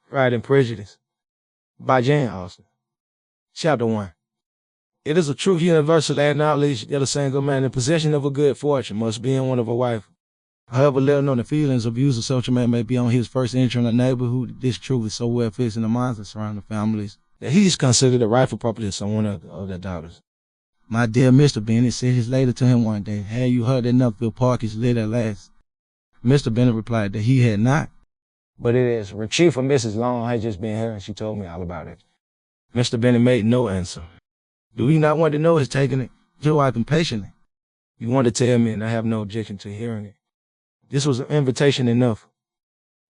Pride and Prejudice by Jane Austen. Chapter 1. It is a truth universally acknowledged that a single man in possession of a good fortune must be in one of a wife. However little known the feelings or views of such a man may be on his first entry in the neighborhood, this truth is so well fixed in the minds of surrounding families that he is considered the rightful property of someone of their daughters. My dear Mr. Bennet said his lady to him one day, "Have you heard that Nuckville Park is lit at last?" Mr. Bennet replied that he had not. "But it is. Chief of Mrs. Long had just been here and she told me all about it." Mr. Bennet made no answer. "Do you not want to know his taking it?" Your wife impatiently. "You want to tell me and I have no objection to hearing it. This was an invitation enough."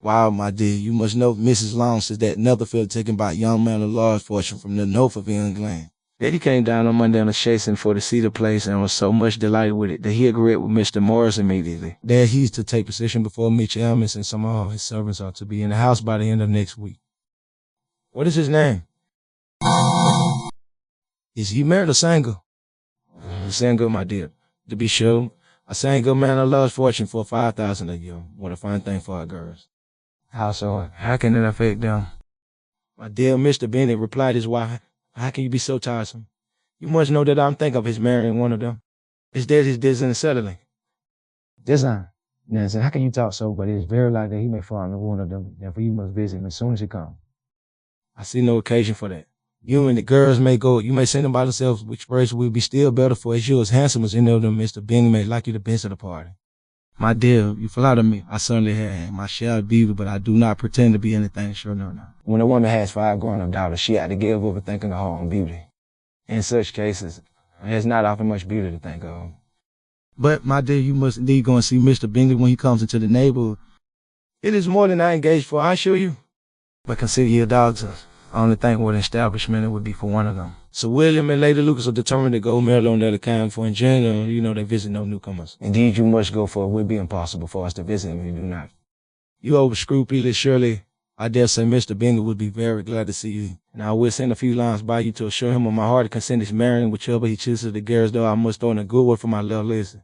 "Wow, my dear, you must know Mrs. Long says that Netherfield taken by a young man of large fortune from the north of England. That he came down on Monday on a chasing for the Cedar Place and was so much delighted with it that he agreed with Mr. Morris immediately. That he's to take possession before Mitch Elmis and some of his servants are to be in the house by the end of next week." "What is his name?" "Is he married or single?" "Single, my dear. To be sure, a single man of large fortune for 5,000 a year. What a fine thing for our girls." "How so? How can it affect them?" "My dear Mr. Bennet," replied his wife, "how can you be so tiresome? You must know that I'm thinking of his marrying one of them. It's that his design settling." "Design? Nancy, how can you talk so? But it is very likely that he may fall in one of them. Therefore, you must visit him as soon as he comes." "I see no occasion for that. You and the girls may go. You may send them by themselves, which phrase will be still better, for as you're as handsome as any of them, Mr. Bennet may like you the best of the party." "My dear, you flatter me. I certainly have my share of beauty, but I do not pretend to be anything sure no. When a woman has 5 grown-up daughters, she ought to give over thinking of her own beauty. In such cases, there's not often much beauty to think of." "But, my dear, you must indeed go and see Mr. Bingley when he comes into the neighborhood." "It is more than I engaged for, I assure you." "But consider your daughters. I only think what an establishment it would be for one of them." Sir William and Lady Lucas are determined to go merely on that account, for in general, they visit no newcomers. "Indeed, you must go, for it would be impossible for us to visit them if you do not." "You over-scrupulous, surely. I dare say Mr. Bingley would be very glad to see you, and I will send a few lines by you to assure him of my hearty consent to marrying whichever he chooses the girls, though I must throw in a good word for my little Lizzie."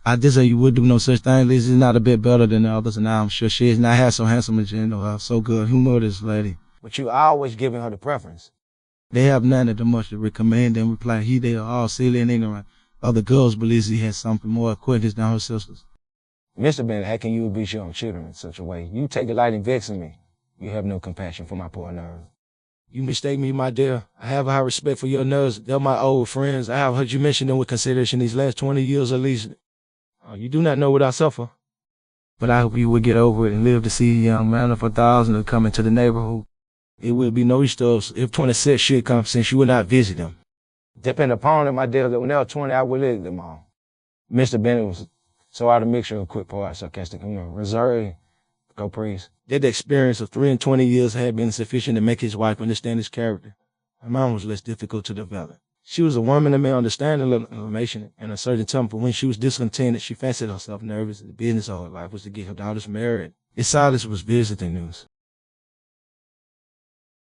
"I dare say you would do no such thing. Lizzie is not a bit better than the others, and I'm sure she is not half so handsome as so good humor this lady." "But you are always giving her the preference." "They have none of them much to recommend," and replied he. "They are all silly and ignorant. Other girls believe he has something more acquaintance than her sisters." "Mr. Bennet, how can you abuse your own children in such a way? You take delight in vexing me. You have no compassion for my poor nerves." "You mistake me, my dear. I have a high respect for your nerves. They're my old friends. I have heard you mention them with consideration these last 20 years at least. You do not know what I suffer." "But I hope you will get over it and live to see a young man of 1,000 come into the neighborhood." "It will be no use to us if 26 should come, since you will not visit them." "Depend upon it, my dear, that when they are 20, I will visit them all." Mr. Bennet was so out of mixture of quick part, sarcastic humor, reserve, caprice, that the experience of 23 years had been sufficient to make his wife understand his character. Her mind was less difficult to develop. She was a woman that may understand a little information and a certain temper, but when she was discontented, she fancied herself nervous. The business of her life was to get her daughters married. Its Silas was visiting news.